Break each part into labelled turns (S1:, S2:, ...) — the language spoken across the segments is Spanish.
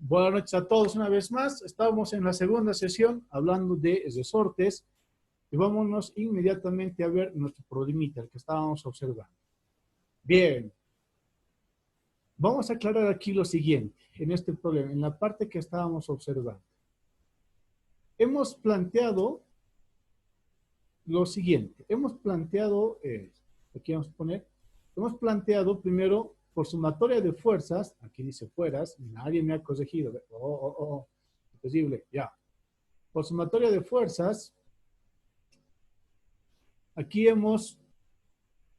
S1: Buenas noches a todos una vez más. Estamos en la segunda sesión hablando de resortes y vámonos inmediatamente a ver nuestro problemita, el que estábamos observando. Bien, vamos a aclarar aquí lo siguiente, en este problema, en la parte que estábamos observando. Hemos planteado lo siguiente, hemos planteado, aquí vamos a poner, hemos planteado primero por sumatoria de fuerzas, aquí dice fueras, nadie me ha corregido, imposible, ya. Por sumatoria de fuerzas, aquí hemos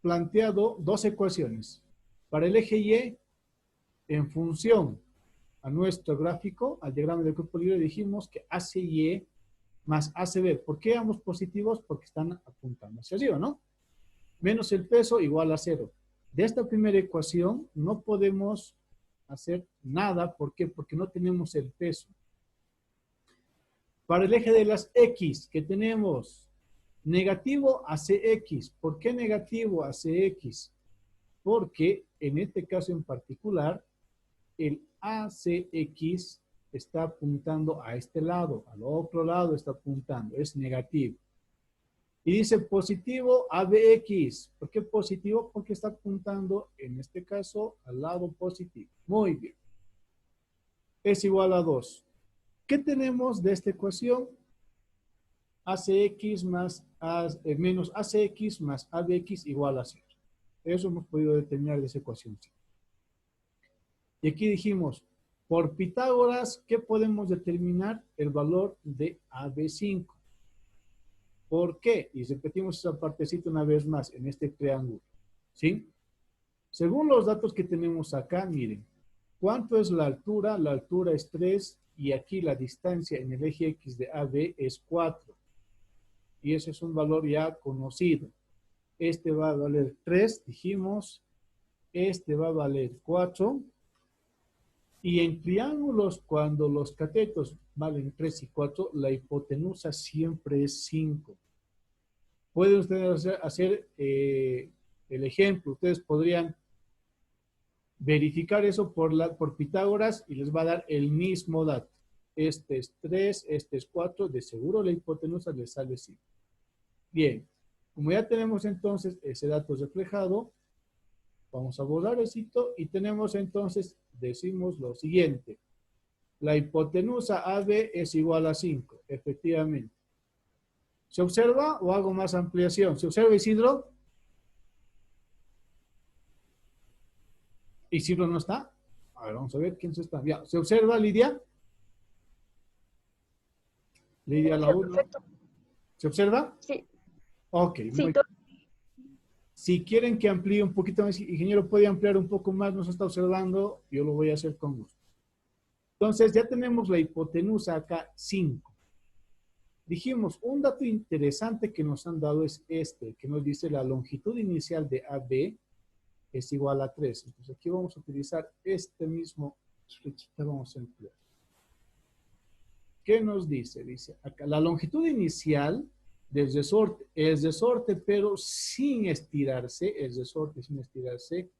S1: planteado dos ecuaciones. Para el eje Y, en función a nuestro gráfico, al diagrama del cuerpo libre, dijimos que ACY más ACB. ¿Por qué ambos positivos? Porque están apuntando hacia arriba, ¿no? Menos el peso igual a 0. De esta primera ecuación no podemos hacer nada. ¿Por qué? Porque no tenemos el peso. Para el eje de las X, que tenemos negativo a CX. ¿Por qué negativo a CX? Porque en este caso en particular, el ACX está apuntando a este lado, al otro lado está apuntando, es negativo. Y dice positivo ABX. ¿Por qué positivo? Porque está apuntando, en este caso, al lado positivo. Muy bien. Es igual a 2. ¿Qué tenemos de esta ecuación? ACX menos ACX más ABX igual a 0. Eso hemos podido determinar de esa ecuación. Y aquí dijimos, por Pitágoras, ¿qué podemos determinar? El valor de AB5. ¿Por qué? Y repetimos esa partecita una vez más en este triángulo. ¿Sí? Según los datos que tenemos acá, miren, ¿cuánto es la altura? La altura es 3 y aquí la distancia en el eje X de AB es 4. Y ese es un valor ya conocido. Este va a valer 3, dijimos. Este va a valer 4. Y en triángulos, cuando los catetos valen 3 y 4, la hipotenusa siempre es 5. Pueden ustedes hacer el ejemplo. Ustedes podrían verificar eso por Pitágoras y les va a dar el mismo dato. Este es 3, este es 4. De seguro la hipotenusa les sale 5. Bien, como ya tenemos entonces ese dato reflejado, vamos a borrar esto y tenemos entonces, decimos lo siguiente. La hipotenusa AB es igual a 5, efectivamente. ¿Se observa o hago más ampliación? ¿Se observa, Isidro? ¿Isidro no está? A ver, vamos a ver quién se está. Ya. ¿Se observa, Lidia? Lidia, la 1. ¿Se observa?
S2: Sí.
S1: Ok,
S2: Sí,
S1: muy bien. Si quieren que amplíe un poquito más, ingeniero puede ampliar un poco más, nos está observando, yo lo voy a hacer con gusto. Entonces, ya tenemos la hipotenusa acá, 5. Dijimos, un dato interesante que nos han dado es este, que nos dice la longitud inicial de AB es igual a 3. Entonces, aquí vamos a utilizar este mismo flechita, vamos a emplear. ¿Qué nos dice? Dice acá, la longitud inicial del resorte, el resorte pero sin estirarse, el resorte sin estirarse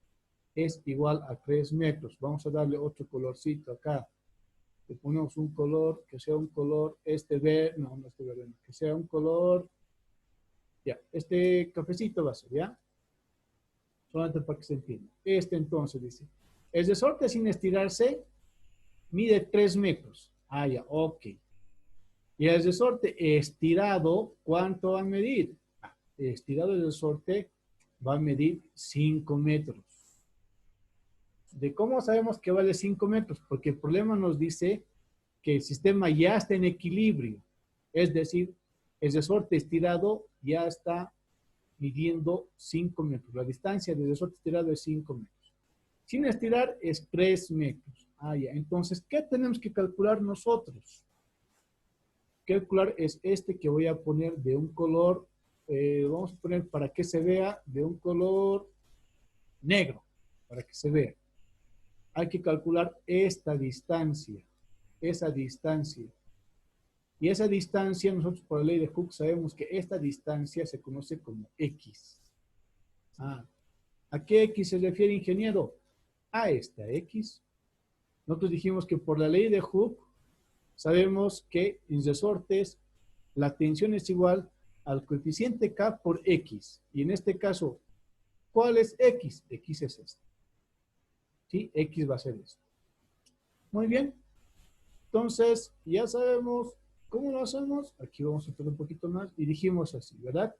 S1: es igual a 3 metros. Vamos a darle otro colorcito acá. Le ponemos un color, que sea un color, verde, no este verde, no, que sea un color, ya, este cafecito va a ser, ¿ya? Solamente para que se entienda. Entonces dice, el resorte sin estirarse mide 3 metros. Ah, ya, ok. Y el resorte estirado, ¿cuánto va a medir? Estirado el resorte va a medir 5 metros. ¿De cómo sabemos que vale 5 metros? Porque el problema nos dice que el sistema ya está en equilibrio. Es decir, el resorte estirado ya está midiendo 5 metros. La distancia del resorte estirado es 5 metros. Sin estirar es 3 metros. Ah, ya. Entonces, ¿qué tenemos que calcular nosotros? Calcular es este que voy a poner de un color, vamos a poner para que se vea, de un color negro, para que se vea. Hay que calcular esta distancia, esa distancia. Y esa distancia, nosotros por la ley de Hooke sabemos que esta distancia se conoce como X. ¿A qué X se refiere, ingeniero? A esta X. Nosotros dijimos que por la ley de Hooke, sabemos que en resortes la tensión es igual al coeficiente K por X. Y en este caso, ¿cuál es X? X es esto. ¿Sí? X va a ser esto. Muy bien. Entonces, ya sabemos cómo lo hacemos. Aquí vamos a hacer un poquito más. Y dijimos así, ¿verdad?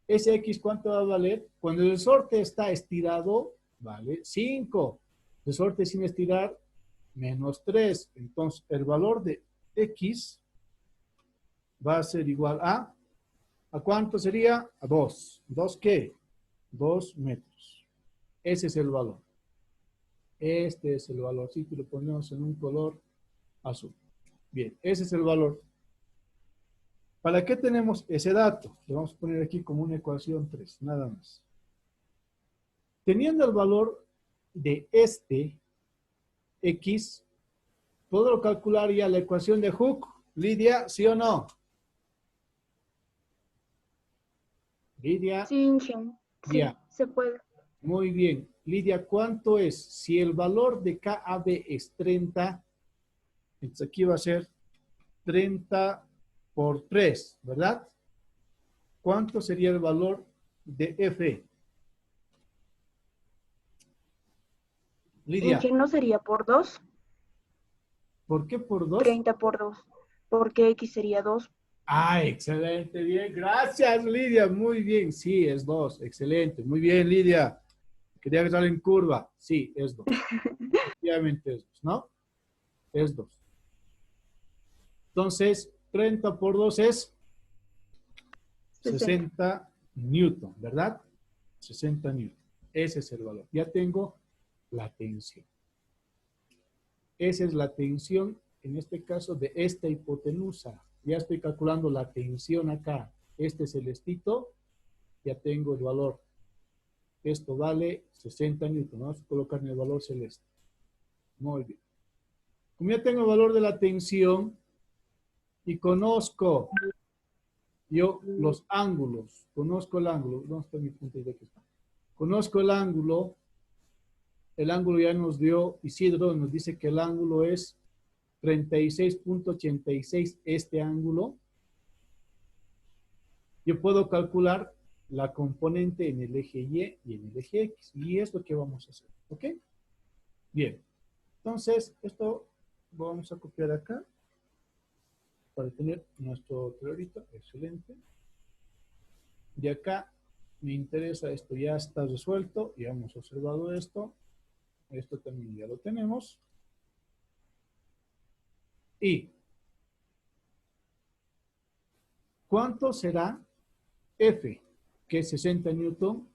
S1: Ese X, ¿cuánto va a valer? Cuando el resorte está estirado, vale 5. Resorte sin estirar, menos 3. Entonces, el valor de X va a ser igual ¿a cuánto sería? A 2. ¿2 qué? 2 metros. Ese es el valor. Este es el valor. Así que lo ponemos en un color azul. Bien, ese es el valor. ¿Para qué tenemos ese dato? Le vamos a poner aquí como una ecuación 3, nada más. Teniendo el valor de este X, ¿puedo calcular ya la ecuación de Hooke? Lidia, ¿sí o no? Lidia,
S2: Sí, Inge.
S1: ya.
S2: Sí, se puede.
S1: Muy bien. Lidia, ¿cuánto es? Si el valor de KAB es 30, entonces aquí va a ser 30 por 3, ¿verdad? ¿Cuánto sería el valor de F? Lidia,
S2: Inge no sería por 2,
S1: ¿por qué por 2?
S2: 30 por 2, porque X sería 2.
S1: Ah, excelente, bien. Gracias, Lidia. Muy bien. Sí, es 2. Excelente. Muy bien, Lidia. Quería que en curva. Sí, es 2. Efectivamente es 2, ¿no? Es 2. Entonces, 30 por 2 es
S2: 60.
S1: 60 newton, ¿verdad? 60 newton. Ese es el valor. Ya tengo la tensión. Esa es la tensión, en este caso, de esta hipotenusa. Ya estoy calculando la tensión acá. Este celestito, ya tengo el valor. Esto vale 60 newton. Vamos a colocar en el valor celeste. Muy bien. Como ya tengo el valor de la tensión y conozco yo los ángulos, conozco el ángulo. ¿Dónde está mi punto de aquí? Conozco el ángulo ya nos dio Isidro, nos dice que el ángulo es 36.86 este ángulo. Yo puedo calcular la componente en el eje Y y en el eje X. Y es lo que vamos a hacer. ¿Ok? Bien. Entonces, esto lo vamos a copiar acá para tener nuestro teorito. Excelente. De acá me interesa, esto ya está resuelto. Ya hemos observado esto. Esto también ya lo tenemos. ¿Y cuánto será F? Que 60 newton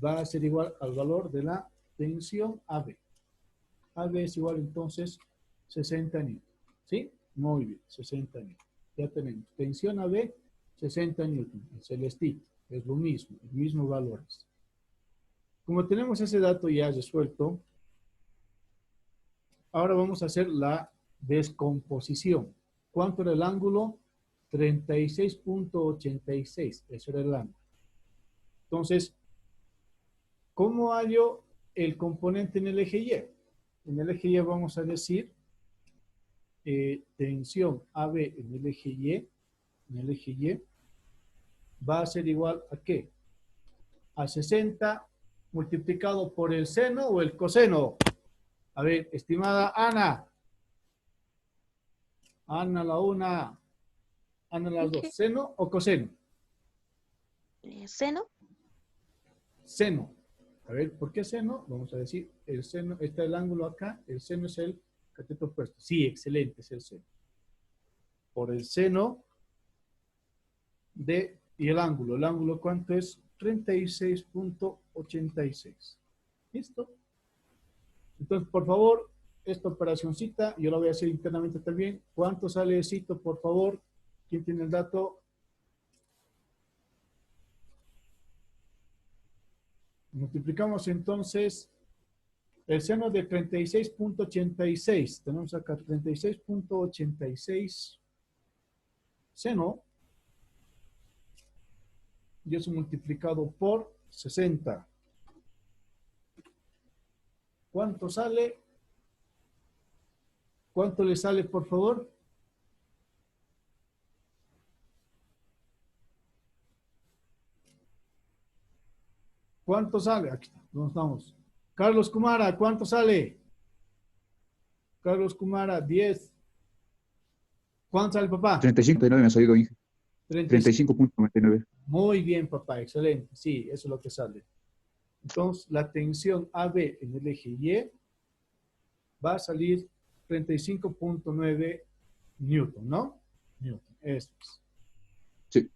S1: va a ser igual al valor de la tensión AB. AB es igual entonces 60 newton. ¿Sí? Muy bien, 60 newton. Ya tenemos tensión AB, 60 newton. El celestito es lo mismo, el mismo valor. Como tenemos ese dato ya resuelto, ahora vamos a hacer la descomposición. ¿Cuánto era el ángulo? 36.86. Eso era el ángulo. Entonces, ¿cómo hallo el componente en el eje Y? En el eje Y vamos a decir tensión AB en el eje Y, va a ser igual a ¿qué? A 60 multiplicado por el seno o el coseno. A ver, estimada Ana. Ana la una, Ana las dos.
S3: Ok.
S1: ¿Seno o coseno?
S3: Seno.
S1: Seno. A ver, ¿por qué seno? Vamos a decir, el seno, está el ángulo acá, el seno es el cateto opuesto. Sí, excelente, es el seno. Por el seno y el ángulo ¿cuánto es? 36.86. ¿Listo? Entonces, por favor, esta operacioncita, yo la voy a hacer internamente también. ¿Cuánto sale cito, por favor? ¿Quién tiene el dato? Multiplicamos entonces el seno de 36.86. Tenemos acá 36.86 seno. Y eso multiplicado por 60. ¿Cuánto sale? ¿Cuánto le sale, por favor? ¿Cuánto sale? Aquí está, ¿dónde estamos? Carlos Kumara, ¿cuánto sale? Carlos Kumara, 10. ¿Cuánto sale, papá?
S3: 35.99 me ha salido, Inge.
S1: 35.
S3: 35.99.
S1: Muy bien, papá, excelente. Sí, eso es lo que sale. Entonces, la tensión AB en el eje Y va a salir 35.9 Newton, ¿no? Newton, eso es.
S3: Sí.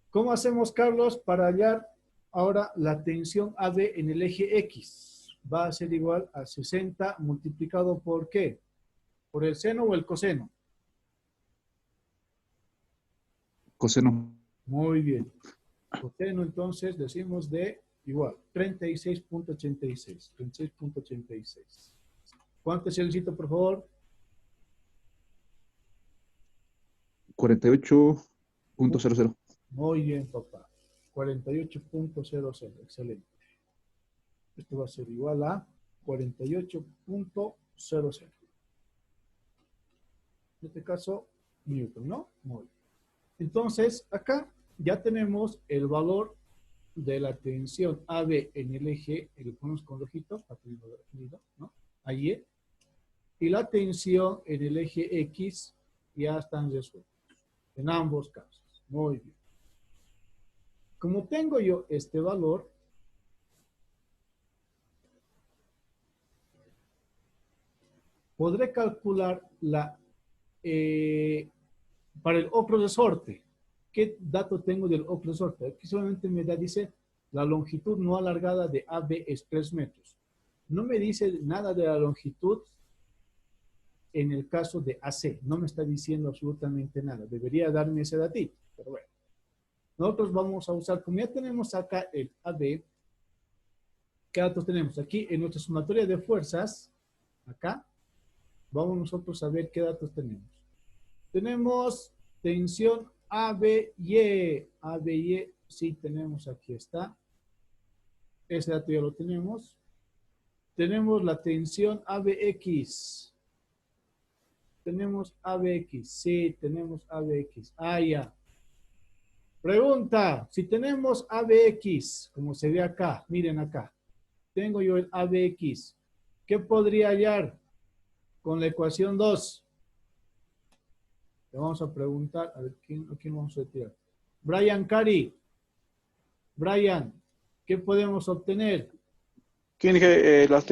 S1: ¿Cómo hacemos, Carlos, para hallar ahora la tensión AB en el eje X? Va a ser igual a 60 multiplicado por ¿qué? ¿Por el seno o el coseno?
S3: Coseno.
S1: Muy bien. Coseno, entonces, decimos de igual, 36.86. 36.86. ¿Cuánto es el sitio, por favor?
S3: 48.00.
S1: Muy bien, papá. 48.00. Excelente. Esto va a ser igual a 48.00. En este caso, Newton, ¿no? Muy bien. Entonces, acá ya tenemos el valor de la tensión AB en el eje, y lo ponemos con rojito, para tenerlo definido, ¿no? Ahí, y la tensión en el eje X ya están resueltos. En ambos casos. Muy bien. Como tengo yo este valor, podré calcular para el oclo de sorte. ¿Qué dato tengo del oclo de sorte? Aquí solamente me da, dice, la longitud no alargada de AB es 3 metros. No me dice nada de la longitud en el caso de AC. No me está diciendo absolutamente nada. Debería darme ese datito, pero bueno. Nosotros vamos a usar, como ya tenemos acá el AB, ¿qué datos tenemos? Aquí en nuestra sumatoria de fuerzas, acá, vamos nosotros a ver qué datos tenemos. Tenemos tensión ABY. ABY, sí tenemos, aquí está. Ese dato ya lo tenemos. Tenemos la tensión ABX. Tenemos ABX, sí, tenemos ABX. Ah, ya. Pregunta, si tenemos ABX, como se ve acá, miren acá, tengo yo el ABX, ¿qué podría hallar con la ecuación 2? Le vamos a preguntar, a ver, ¿a quién vamos a tirar? Brian Cari. Brian, ¿qué podemos obtener?
S4: ¿Quién dije las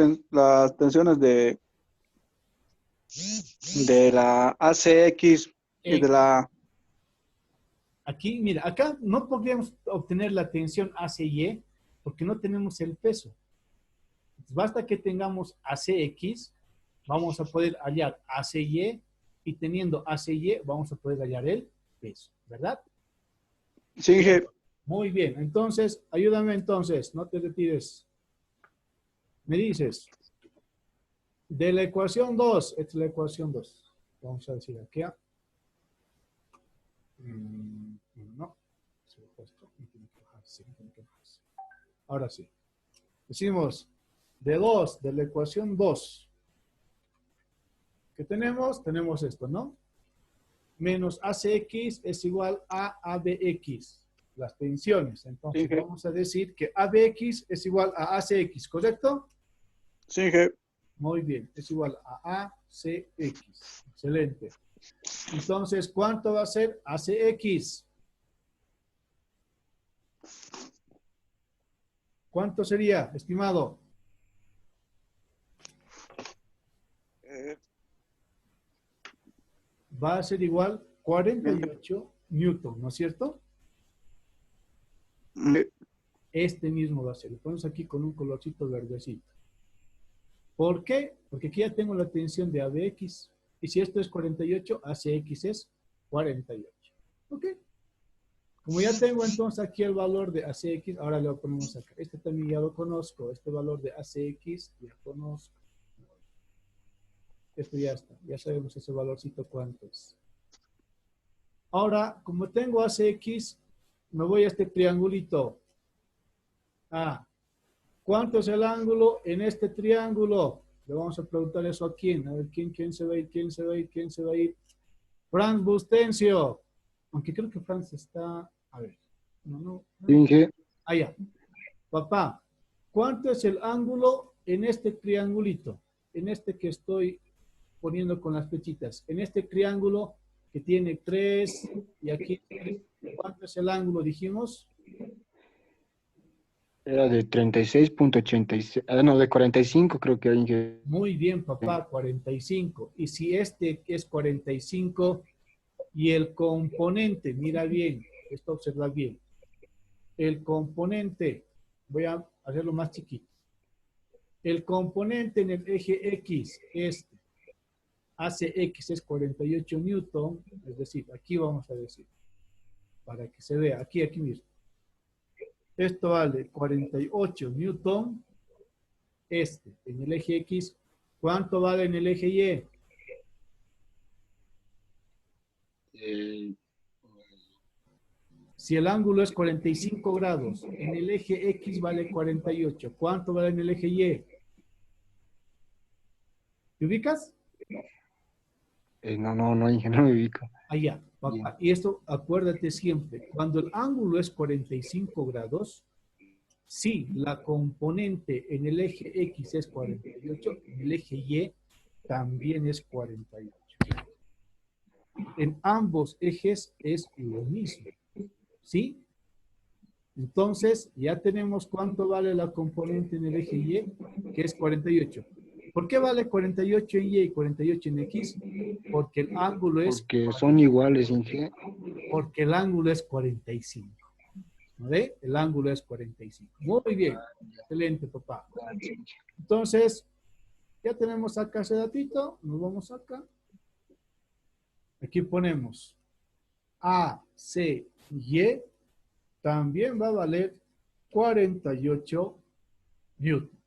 S4: tensiones de la ACX y de la...
S1: Aquí, mira, acá no podríamos obtener la tensión ACY porque no tenemos el peso. Basta que tengamos ACX, vamos a poder hallar ACY y teniendo ACY vamos a poder hallar el peso, ¿verdad?
S4: Sí, dije,
S1: Muy bien, entonces, ayúdame entonces, no te retires. Me dices, de la ecuación 2, esta es la ecuación 2. Vamos a decir aquí. No, se lo he puesto, no tiene que bajarse, no tiene que bajarse. Ahora sí. Decimos, de la ecuación 2. ¿Qué tenemos? Tenemos esto, ¿no? Menos ACX es igual a ABX, las tensiones. Entonces,
S4: sí,
S1: vamos a decir que ABX es igual a ACX, ¿correcto?
S4: sí, dije,
S1: Muy bien, es igual a ACX. Excelente. Entonces, ¿cuánto va a ser ACX? ¿Cuánto sería, estimado? Va a ser igual 48 Newton, ¿no es cierto? Este mismo va a ser. Lo ponemos aquí con un colorcito verdecito. ¿Por qué? Porque aquí ya tengo la tensión de ABX. Y si esto es 48, ACX es 48. ¿Ok? Como ya tengo entonces aquí el valor de ACX, ahora lo ponemos acá. Este también ya lo conozco. Este valor de ACX ya conozco. Esto ya está. Ya sabemos ese valorcito cuánto es. Ahora, como tengo ACX, me voy a este triangulito. ¿Cuánto es el ángulo en este triángulo? Le vamos a preguntar eso a quién. A ver, quién se va a ir, quién se va a ir, quién se va a ir. Franz Bustencio. Aunque creo que Franz está... A ver. No.
S4: Sí, Inge.
S1: Allá. Papá, ¿cuánto es el ángulo en este triangulito? En este que estoy poniendo con las flechitas. En este triángulo que tiene 3 y aquí 3. ¿Cuánto es el ángulo, dijimos?
S5: Era de 36.86. No, de 45 creo que Inge.
S1: Muy bien, papá, 45. Y si este es 45 y el componente, mira bien, esto observa bien. El componente, voy a hacerlo más chiquito. El componente en el eje X, este, hace X es 48 newton, es decir, aquí vamos a decir, para que se vea, aquí mismo. Esto vale 48 newton, este, en el eje X. ¿Cuánto vale en el eje Y? Si el ángulo es 45 grados, en el eje X vale 48. ¿Cuánto vale en el eje Y? ¿Te ubicas?
S5: No, Inge, no me ubico.
S1: Allá, papá. Y esto, acuérdate siempre, cuando el ángulo es 45 grados, si la componente en el eje X es 48, en el eje Y también es 48. En ambos ejes es lo mismo. ¿Sí? Entonces, ya tenemos cuánto vale la componente en el eje Y, que es 48. ¿Por qué vale 48 en Y y 48 en X? Porque el ángulo es...
S5: Porque son iguales, Inge.
S1: Porque el ángulo es 45. ¿No ve? El ángulo es 45. Muy bien. Excelente, papá. Entonces, ya tenemos acá ese datito. Nos vamos acá. Aquí ponemos A, C, Y. También va a valer 48 newton.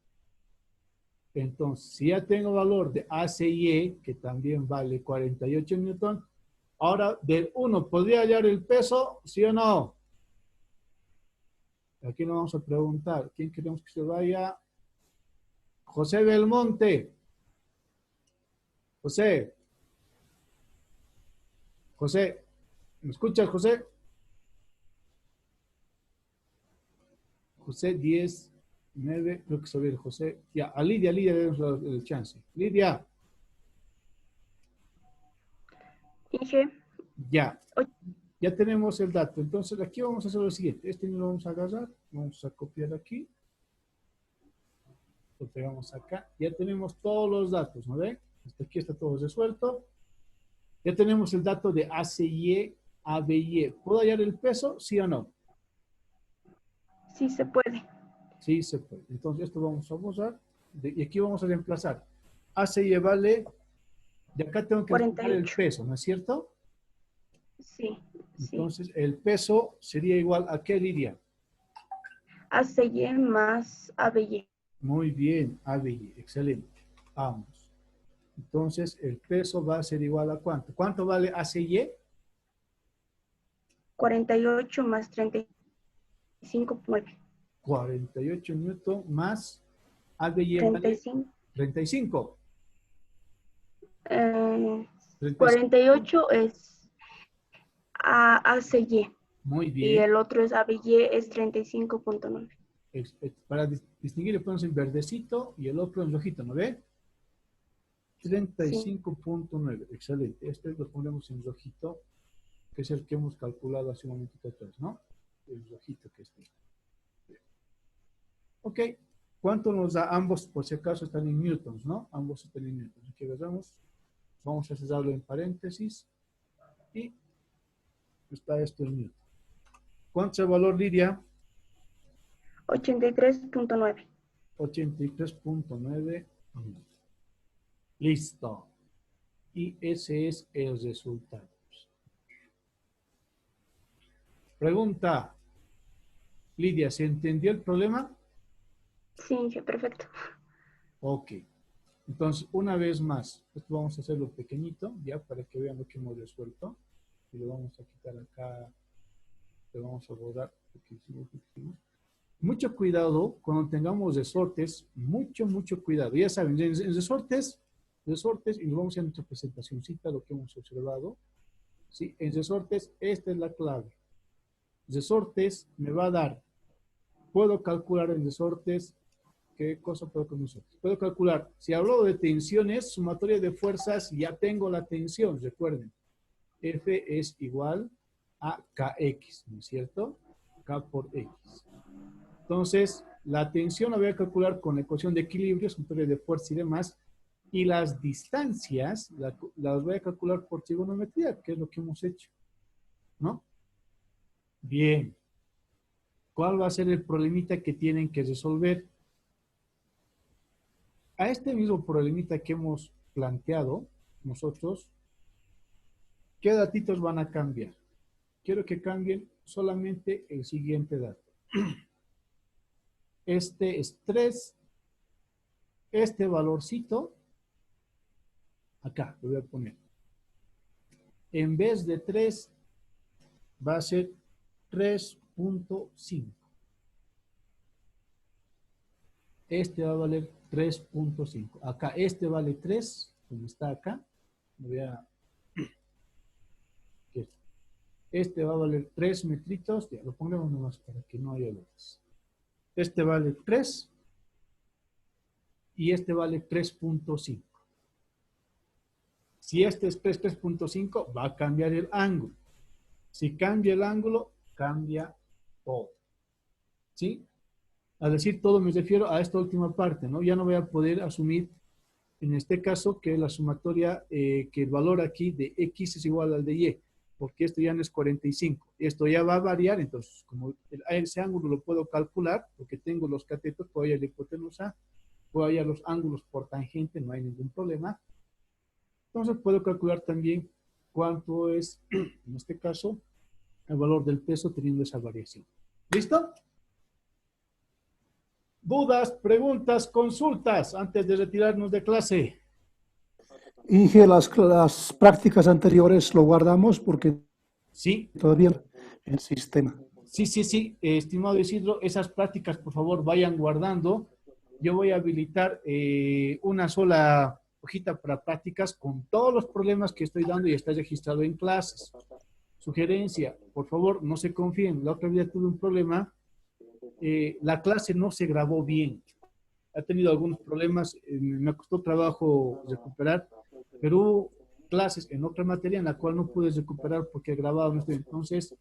S1: Entonces, si ya tengo valor de ACY, que también vale 48 newton, ahora del 1, ¿podría hallar el peso? ¿Sí o no? Aquí nos vamos a preguntar, ¿quién queremos que se vaya? José Belmonte. José, ¿me escuchas, José? José 10, 9, creo que se ve el José. Ya, a Lidia le damos el chance. Lidia.
S2: Inge,
S1: Ya.
S2: Och-
S1: Ya tenemos el dato. Entonces, aquí vamos a hacer lo siguiente. Este no lo vamos a agarrar. Vamos a copiar aquí. Lo pegamos acá. Ya tenemos todos los datos, ¿no ve? Hasta aquí está todo resuelto. Ya tenemos el dato de ACY, ABY. ¿Puedo hallar el peso? ¿Sí o no?
S2: sí se puede.
S1: Sí, se puede. Entonces, esto vamos a borrar. Y aquí vamos a reemplazar. ACY vale... De acá tengo que buscar el
S2: 48.
S1: peso, ¿no es cierto?
S2: Sí.
S1: Entonces, el peso sería igual a ¿qué, Lidia?
S2: ACY más ABY.
S1: Muy bien, ABY. Excelente. Vamos. Entonces, el peso va a ser igual a ¿cuánto? ¿Cuánto vale ACY?
S2: 48 más 35.9.
S1: 48 newton más ABY vale
S2: 35.
S1: 35. 35.
S2: 48 es ACY.
S1: Muy
S2: Y
S1: bien.
S2: el otro es ABY, es 35.9.
S1: Para distinguir, le ponemos en verdecito y el otro en rojito, ¿no ve? 35.9. Excelente. Este lo ponemos en rojito, que es el que hemos calculado hace un momentito atrás, ¿no? El rojito que está. Ok. ¿Cuánto nos da? Ambos, por si acaso, están en newtons, ¿no? Ambos están en newtons. Aquí veamos. Vamos a cerrarlo en paréntesis. Y está esto en newton. ¿Cuánto es el valor, Lidia?
S2: 83.9.
S1: 83.9. Listo. Y ese es el resultado. Pregunta. Lidia, ¿se entendió el problema?
S2: Sí, Inge, perfecto.
S1: Ok. Entonces, una vez más, esto vamos a hacerlo pequeñito, ya para que vean lo que hemos resuelto. Y lo vamos a quitar acá. Lo vamos a borrar. Porque hicimos. Mucho cuidado cuando tengamos resortes, mucho cuidado. Ya saben, en resortes, y nos vamos a nuestra presentacióncita, lo que hemos observado. ¿Sí? En resortes, esta es la clave. Resortes me va a dar, puedo calcular en resortes, ¿qué cosa puedo con resortes? Puedo calcular, si hablo de tensiones, sumatoria de fuerzas, ya tengo la tensión, recuerden. F es igual a Kx, ¿no es cierto? K por X. Entonces, la tensión la voy a calcular con la ecuación de equilibrio, sumatoria de fuerza y demás, y las distancias las voy a calcular por trigonometría, que es lo que hemos hecho, ¿no? Bien. ¿Cuál va a ser el problemita que tienen que resolver? A este mismo problemita que hemos planteado nosotros, ¿qué datitos van a cambiar? Quiero que cambien solamente el siguiente dato. Este es 3, este valorcito, acá lo voy a poner. En vez de 3, va a ser 3.5. Este va a valer 3.5. Acá este vale 3, como está acá. Voy a... Este va a valer 3 metritos. Ya, lo pondremos nomás para que no haya dudas. Este vale 3 y este vale 3.5. Si este es 3.5, va a cambiar el ángulo. Si cambia el ángulo, cambia todo. ¿Sí? Al decir todo me refiero a esta última parte, ¿no? Ya no voy a poder asumir, en este caso, que la sumatoria, que el valor aquí de X es igual al de Y, porque esto ya no es 45. Esto ya va a variar, entonces, como ese ángulo lo puedo calcular, porque tengo los catetos, puedo hallar la hipotenusa, puedo hallar los ángulos por tangente, no hay ningún problema. Entonces, puedo calcular también cuánto es, en este caso, el valor del peso teniendo esa variación. ¿Listo? Dudas, preguntas, consultas antes de retirarnos de clase.
S6: Inge, las prácticas anteriores lo guardamos porque
S1: Sí,
S6: todavía el sistema.
S1: sí, estimado Isidro, esas prácticas por favor vayan guardando. Yo voy a habilitar una sola hojita para prácticas con todos los problemas que estoy dando y está registrado en clases. Sugerencia, por favor, no se confíen. La otra vez tuve un problema. La clase no se grabó bien. Ha tenido algunos problemas, me costó trabajo recuperar, pero hubo clases en otra materia en la cual no pude recuperar porque he grabado no estoy. Entonces,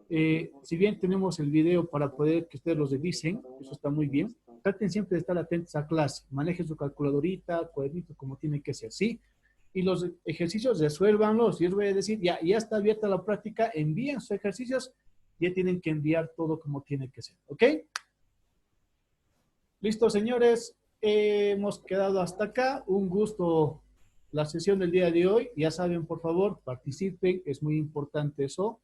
S1: si bien tenemos el video para poder que ustedes los revisen, eso está muy bien, traten siempre de estar atentos a clase, manejen su calculadorita, cuadernito como tiene que ser, ¿sí? Y los ejercicios resuélvanlos. Yo les voy a decir, ya está abierta la práctica, envíen sus ejercicios, ya tienen que enviar todo como tiene que ser, ¿ok? Listo, señores, hemos quedado hasta acá. Un gusto la sesión del día de hoy. Ya saben, por favor, participen, es muy importante eso.